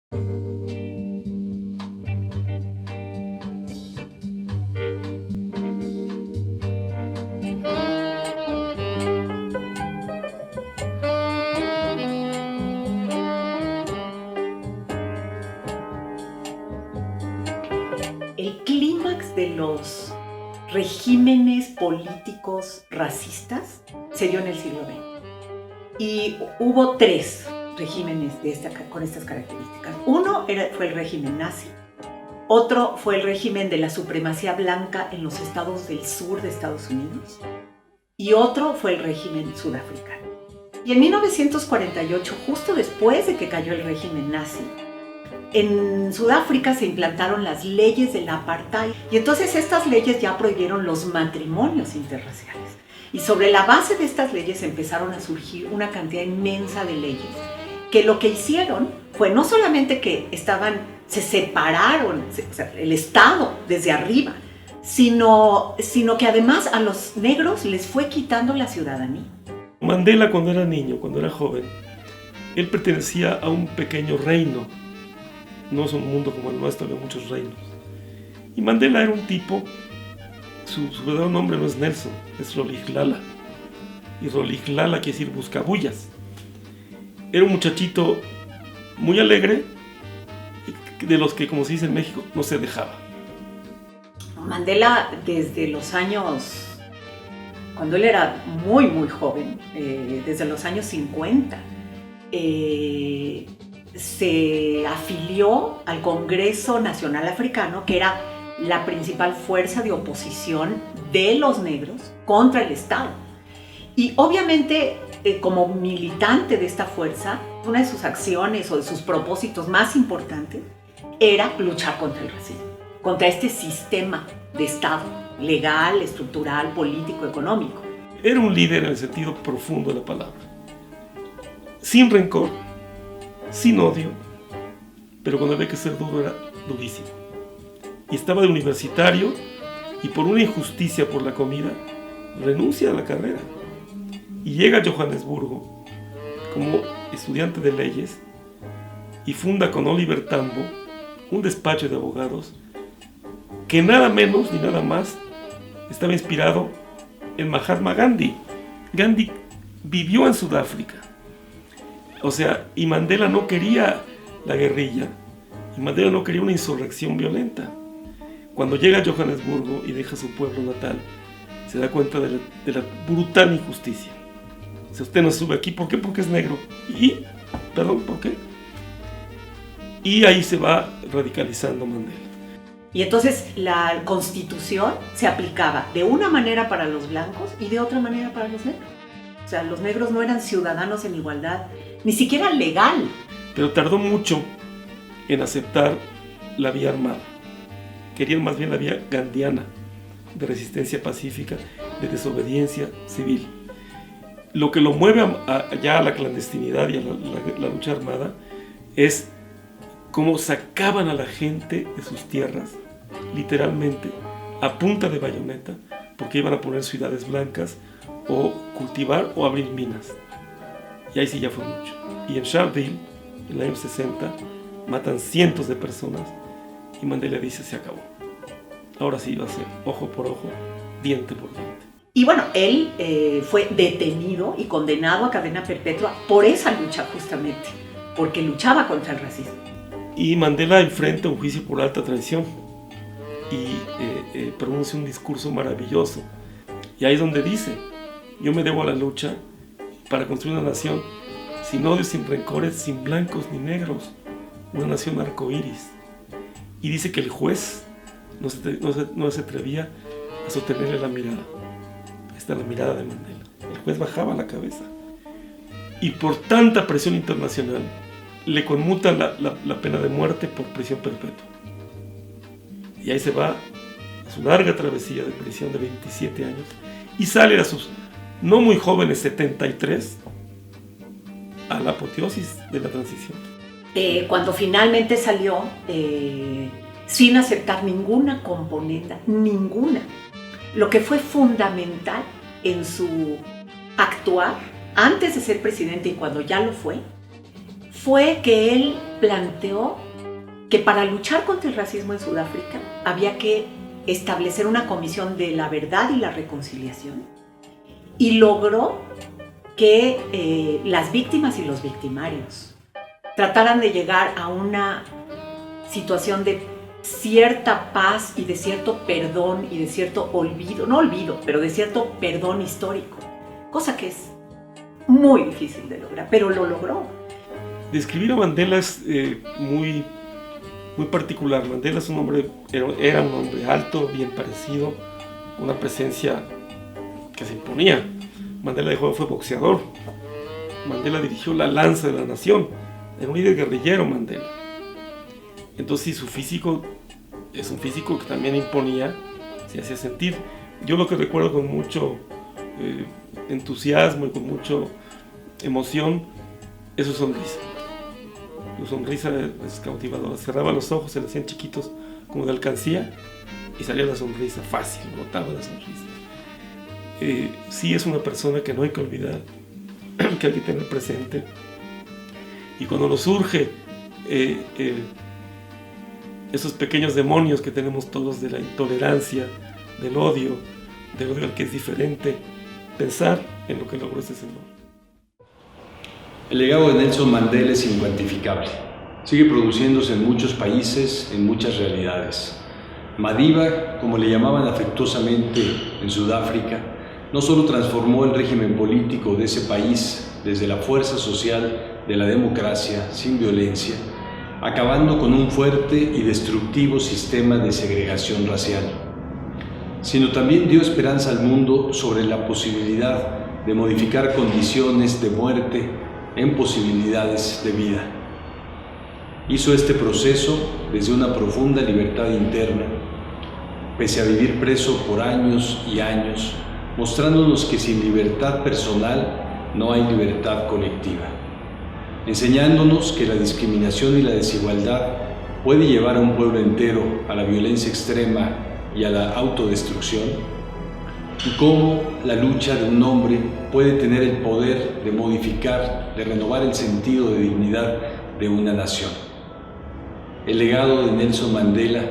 El clímax de los regímenes políticos racistas se dio en el siglo XX. Y hubo tres regímenes con estas características. Uno fue el régimen nazi, otro fue el régimen de la supremacía blanca en los estados del sur de Estados Unidos y otro fue el régimen sudafricano. Y en 1948, justo después de que cayó el régimen nazi, en Sudáfrica se implantaron las leyes del apartheid y entonces estas leyes ya prohibieron los matrimonios interraciales. Y sobre la base de estas leyes empezaron a surgir una cantidad inmensa de leyes que lo que hicieron fue no solamente que se separaron el Estado desde arriba, sino que además a los negros les fue quitando la ciudadanía. Mandela, cuando era niño, cuando era joven, él pertenecía a un pequeño reino. No es un mundo como el nuestro, había muchos reinos. Y Mandela era un tipo, su verdadero nombre no es Nelson, es Rolihlahla. Y Rolihlahla quiere decir buscabullas. Era un muchachito muy alegre, de los que, como se dice en México, no se dejaba. Mandela, desde los años, cuando él era muy, muy joven, desde los años 50, se afilió al Congreso Nacional Africano, que era la principal fuerza de oposición de los negros contra el Estado. Y obviamente, como militante de esta fuerza, una de sus acciones o de sus propósitos más importantes era luchar contra el racismo, contra este sistema de Estado legal, estructural, político, económico. Era un líder en el sentido profundo de la palabra, sin rencor, sin odio, pero cuando había que ser duro era durísimo. Y estaba de universitario y por una injusticia por la comida renuncia a la carrera y llega a Johannesburgo como estudiante de leyes y funda con Oliver Tambo un despacho de abogados que nada menos ni nada más estaba inspirado en Mahatma Gandhi. Gandhi vivió en Sudáfrica. O sea, y Mandela no quería la guerrilla, y Mandela no quería una insurrección violenta. Cuando llega a Johannesburgo y deja su pueblo natal, se da cuenta de la brutal injusticia. O sea, usted no sube aquí, ¿por qué? Porque es negro. ¿Por qué? Y ahí se va radicalizando Mandela. Y entonces la Constitución se aplicaba de una manera para los blancos y de otra manera para los negros. O sea, los negros no eran ciudadanos en igualdad, ni siquiera legal. Pero tardó mucho en aceptar la vía armada. Querían más bien la vía gandhiana, de resistencia pacífica, de desobediencia civil. Lo que lo mueve ya a la clandestinidad y a la lucha armada es cómo sacaban a la gente de sus tierras, literalmente, a punta de bayoneta, porque iban a poner ciudades blancas, o cultivar o abrir minas. Y ahí sí ya fue mucho. Y en Sharpeville, en el año 60, matan cientos de personas y Mandela dice: se acabó. Ahora sí va a ser ojo por ojo, diente por diente. Y bueno, él fue detenido y condenado a cadena perpetua por esa lucha justamente, porque luchaba contra el racismo. Y Mandela enfrenta un juicio por alta traición y pronuncia un discurso maravilloso. Y ahí es donde dice: yo me debo a la lucha para construir una nación sin odios, sin rencores, sin blancos ni negros, una nación arcoíris. Y dice que el juez no se atrevía a sostenerle la mirada. Ahí está la mirada de Mandela. El juez bajaba la cabeza. Y por tanta presión internacional, le conmutan la pena de muerte por prisión perpetua. Y ahí se va a su larga travesía de prisión de 27 años y sale a sus no muy jóvenes 73 a la apoteosis de la transición. Cuando finalmente salió, sin aceptar ninguna componenda, ninguna. Lo que fue fundamental en su actuar, antes de ser presidente y cuando ya lo fue fue que él planteó que para luchar contra el racismo en Sudáfrica había que establecer una comisión de la verdad y la reconciliación, y logró que las víctimas y los victimarios trataran de llegar a una situación de cierta paz y de cierto perdón y de cierto olvido, no olvido, pero de cierto perdón histórico, cosa que es muy difícil de lograr, pero lo logró. Describir a Mandela es muy particular. Mandela es un hombre, era un hombre alto, bien parecido, una presencia que se imponía. Mandela de joven fue boxeador. Mandela dirigió la Lanza de la Nación. Era un líder guerrillero, Mandela. Entonces, sí, su físico es un físico que también imponía, se hacía sentir. Yo lo que recuerdo con mucho entusiasmo y con mucha emoción es su sonrisa. Su sonrisa es cautivadora. Cerraba los ojos, se le hacían chiquitos como de alcancía y salía la sonrisa fácil, botaba la sonrisa. Sí, es una persona que no hay que olvidar, que hay que tener presente. Y cuando nos surge esos pequeños demonios que tenemos todos de la intolerancia, del odio al que es diferente, pensar en lo que logró ese señor. El legado de Nelson Mandela es incuantificable. Sigue produciéndose en muchos países, en muchas realidades. Madiba, como le llamaban afectuosamente en Sudáfrica, no solo transformó el régimen político de ese país desde la fuerza social de la democracia sin violencia, acabando con un fuerte y destructivo sistema de segregación racial, sino también dio esperanza al mundo sobre la posibilidad de modificar condiciones de muerte en posibilidades de vida. Hizo este proceso desde una profunda libertad interna, pese a vivir preso por años y años, mostrándonos que sin libertad personal no hay libertad colectiva, enseñándonos que la discriminación y la desigualdad puede llevar a un pueblo entero a la violencia extrema y a la autodestrucción, y cómo la lucha de un hombre puede tener el poder de modificar, de renovar el sentido de dignidad de una nación. El legado de Nelson Mandela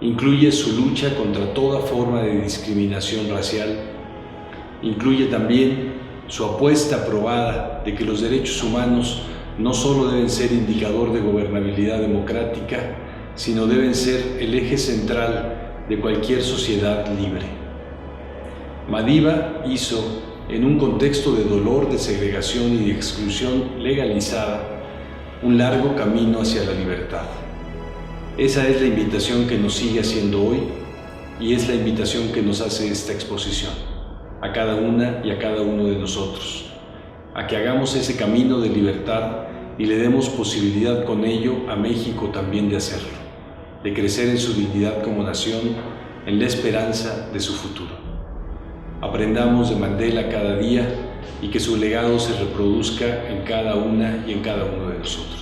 incluye su lucha contra toda forma de discriminación racial, incluye también su apuesta probada de que los derechos humanos no solo deben ser indicador de gobernabilidad democrática, sino deben ser el eje central de cualquier sociedad libre. Madiba hizo, en un contexto de dolor, de segregación y de exclusión legalizada, un largo camino hacia la libertad. Esa es la invitación que nos sigue haciendo hoy y es la invitación que nos hace esta exposición, a cada una y a cada uno de nosotros, a que hagamos ese camino de libertad y le demos posibilidad con ello a México también de hacerlo, de crecer en su dignidad como nación, en la esperanza de su futuro. Aprendamos de Mandela cada día y que su legado se reproduzca en cada una y en cada uno de nosotros.